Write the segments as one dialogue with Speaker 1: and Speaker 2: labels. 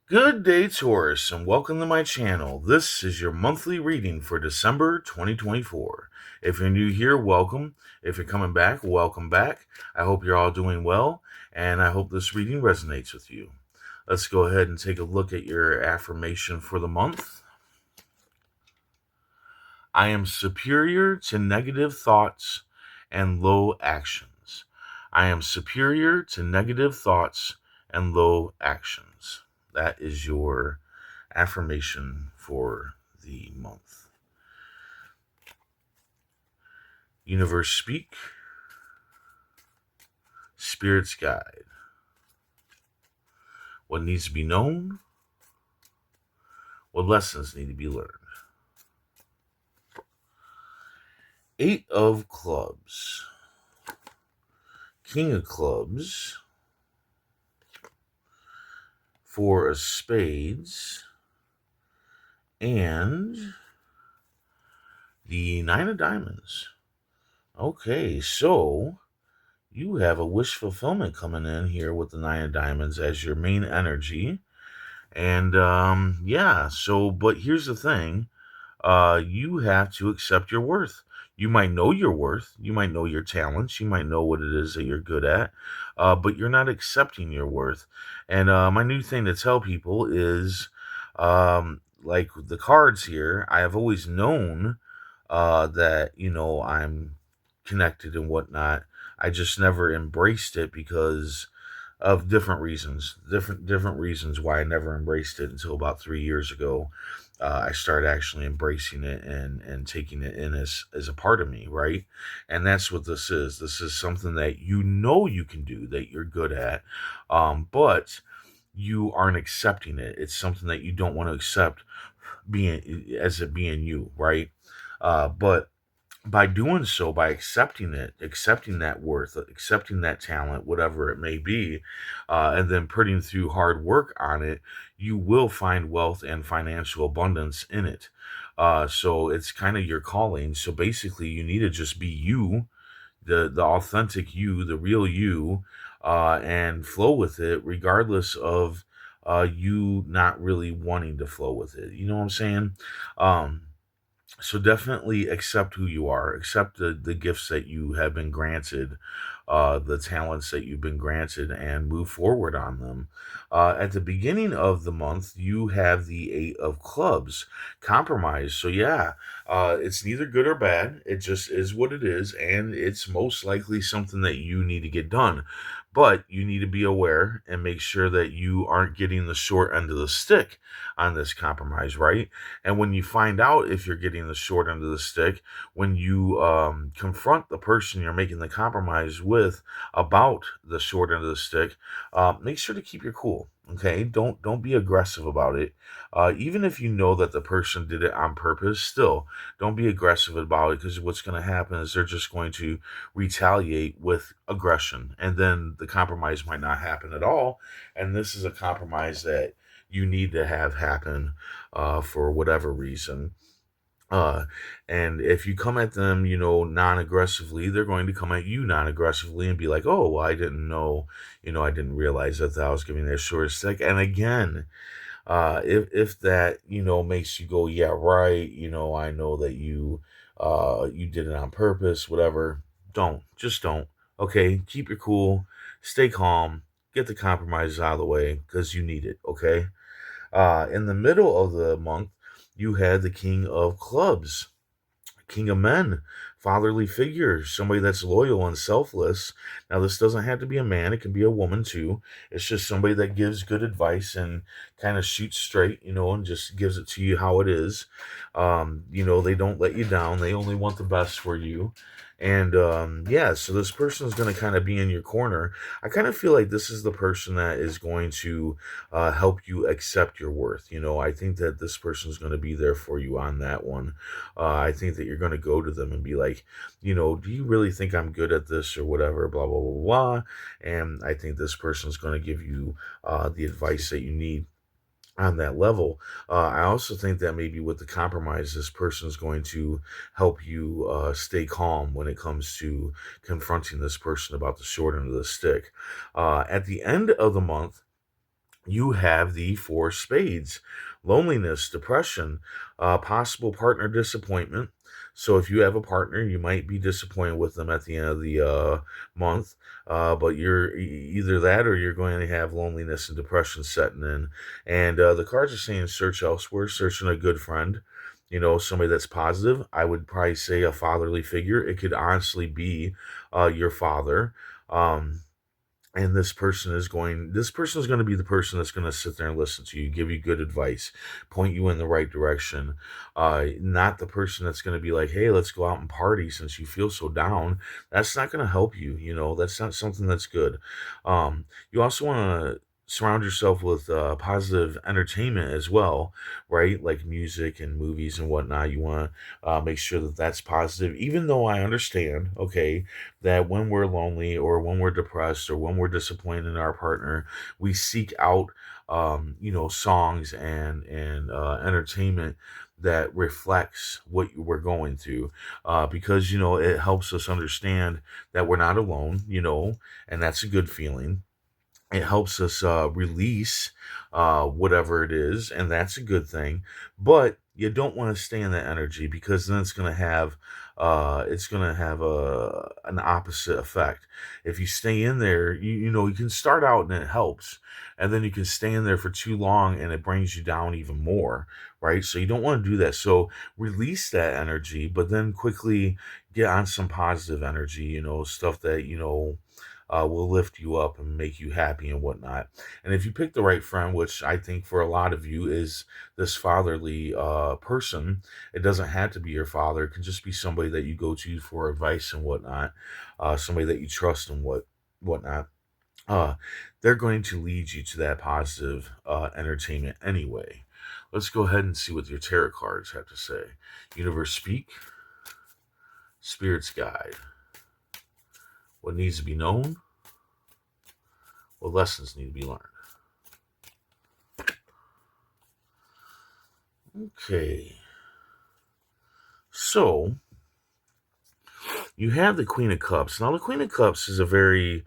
Speaker 1: Good day, Taurus, and welcome to my channel. This is your monthly reading for December 2024. If you're new here, welcome. If you're coming back, welcome back. I hope you're all doing well, and I hope this reading resonates with you. Let's go ahead and take a look at your affirmation for the month. I am superior to negative thoughts and low actions. I am superior to negative thoughts and low actions. That is your affirmation for the month. Universe speak, spirits guide. What needs to be known? What lessons need to be learned? Eight of clubs, King of clubs, Four of spades, and the Nine of diamonds. Okay, so you have a wish fulfillment coming in here with the Nine of diamonds as your main energy. And yeah, but here's the thing. You have to accept your worth. You might know your worth, you might know your talents, you might know what it is that you're good at, but you're not accepting your worth. And my new thing to tell people is, like the cards here, I have always known that I'm connected and whatnot. I just never embraced it because of different reasons, different reasons why I never embraced it until about 3 years ago. I started actually embracing it and taking it in as a part of me, right? And that's what this is. This is something that you know you can do, that you're good at, but you aren't accepting it. It's something that you don't want to accept being you, right? But by doing so, by accepting it, accepting that worth, accepting that talent, whatever it may be, and then putting through hard work on it, you will find wealth and financial abundance in it. So it's kind of your calling. So basically, you need to just be you, the authentic you, the real you, and flow with it, regardless of you not really wanting to flow with it. You know what I'm saying? Um, so definitely accept who you are, accept the gifts that you have been granted, the talents that you've been granted, and move forward on them. At the beginning of the month, you have the Eight of Clubs, compromise. So yeah, it's neither good or bad. It just is what it is, and it's most likely something that you need to get done. But you need to be aware and make sure that you aren't getting the short end of the stick on this compromise, right? And when you find out if you're getting the short end of the stick, when you confront the person you're making the compromise with about the short end of the stick, make sure to keep your cool. Okay, don't be aggressive about it. Even if you know that the person did it on purpose, still don't be aggressive about it, because what's going to happen is they're just going to retaliate with aggression, and then the compromise might not happen at all. And this is a compromise that you need to have happen for whatever reason. Uh, and if you come at them, non aggressively, they're going to come at you non aggressively and be like, oh, well, I didn't know, I didn't realize that I was giving that short stick. And again, if that, makes you go, yeah, right, I know that you did it on purpose, whatever, just don't. Okay, keep your cool, stay calm, get the compromises out of the way because you need it, okay? In the middle of the month, you had the King of Clubs, King of Men, fatherly figure, somebody that's loyal and selfless. Now, this doesn't have to be a man, it can be a woman too. It's just somebody that gives good advice and kind of shoots straight, and just gives it to you how it is. They don't let you down, they only want the best for you. And yeah, so this person is going to kind of be in your corner. I kind of feel like this is the person that is going to help you accept your worth. I think that this person is going to be there for you on that one. I think that you're going to go to them and be like, do you really think I'm good at this or whatever, blah, blah, blah, blah. And I think this person is going to give you the advice that you need on that level. I also think that maybe with the compromise, this person is going to help you stay calm when it comes to confronting this person about the short end of the stick. At the end of the month, you have the four spades: loneliness, depression, possible partner disappointment. So if you have a partner, you might be disappointed with them at the end of the month, but you're either that or you're going to have loneliness and depression setting in. And the cards are saying search elsewhere, searching a good friend. Somebody that's positive. I would probably say a fatherly figure. It could honestly be your father. And this person is going to be the person that's going to sit there and listen to you, give you good advice, point you in the right direction. Not the person that's going to be like, hey, let's go out and party since you feel so down. That's not going to help you. That's not something that's good. You also want to surround yourself with positive entertainment as well, right? Like music and movies and whatnot. You want to make sure that that's positive, even though I understand, okay, that when we're lonely or when we're depressed or when we're disappointed in our partner, we seek out, songs and entertainment that reflects what we're going through, because it helps us understand that we're not alone, and that's a good feeling. It helps us release whatever it is, and that's a good thing. But you don't want to stay in that energy, because then it's gonna have an opposite effect. If you stay in there, you can start out and it helps, and then you can stay in there for too long and it brings you down even more, right? So you don't want to do that. So release that energy, but then quickly get on some positive energy, stuff that will lift you up and make you happy and whatnot. And if you pick the right friend, which I think for a lot of you is this fatherly person, it doesn't have to be your father. It can just be somebody that you go to for advice and whatnot, somebody that you trust and whatnot. Uh, they're going to lead you to that positive entertainment anyway. Let's go ahead and see what your tarot cards have to say. Universe speak, spirits guide. What needs to be known? What lessons need to be learned? Okay. So, you have the Queen of Cups. Now, the Queen of Cups is a very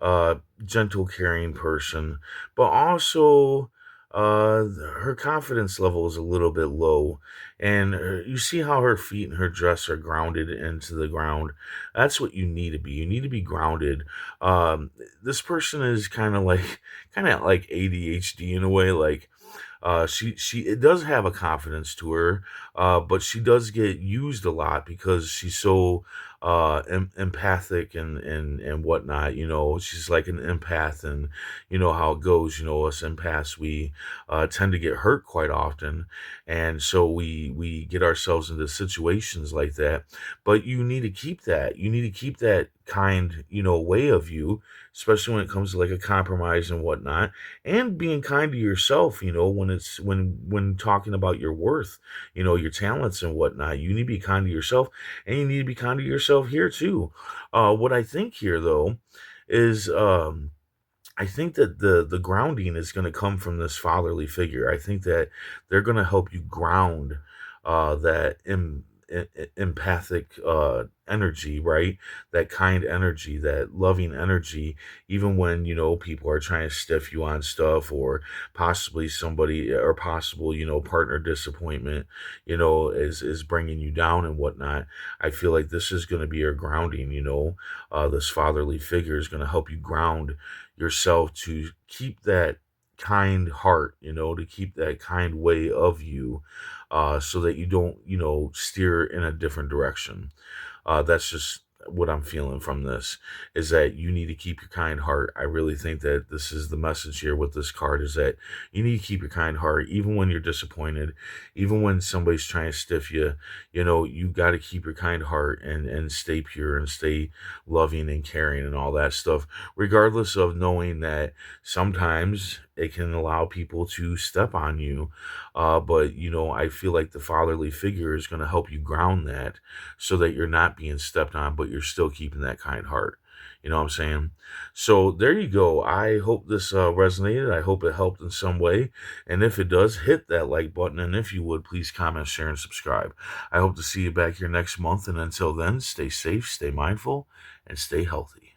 Speaker 1: uh, gentle, caring person, but also her confidence level is a little bit low. And you see how her feet and her dress are grounded into the ground. That's what you need to be. You need to be grounded. This person is kind of like ADHD in a way. Like, she it does have a confidence to her, but she does get used a lot because she's so empathic and whatnot. She's like an empath, and you know how it goes. Us empaths, we tend to get hurt quite often, and so we get ourselves into situations like that. But you need to keep that. You need to keep that kind, way of you, especially when it comes to like a compromise and whatnot, and being kind to yourself, when talking about your worth, your talents and whatnot. You need to be kind to yourself, and you need to be kind to yourself here too. What I think here though is, I think that the grounding is going to come from this fatherly figure. I think that they're going to help you ground that empathic energy, right? That kind energy, that loving energy, even when people are trying to stiff you on stuff, or possibly somebody, or possible partner disappointment, is bringing you down and whatnot. I feel like this is going to be your grounding. This fatherly figure is going to help you ground yourself to keep that kind heart, to keep that kind way of you, so that you don't, steer in a different direction. That's just what I'm feeling from this, is that you need to keep your kind heart. I really think that this is the message here with this card, is that you need to keep your kind heart, even when you're disappointed, even when somebody's trying to stiff you. You got to keep your kind heart and stay pure and stay loving and caring and all that stuff, regardless of knowing that sometimes it can allow people to step on you. But I feel like the fatherly figure is going to help you ground that, so that you're not being stepped on, but you're still keeping that kind heart. You know what I'm saying? So there you go. I hope this resonated. I hope it helped in some way. And if it does, hit that like button. And if you would, please comment, share, and subscribe. I hope to see you back here next month. And until then, stay safe, stay mindful, and stay healthy.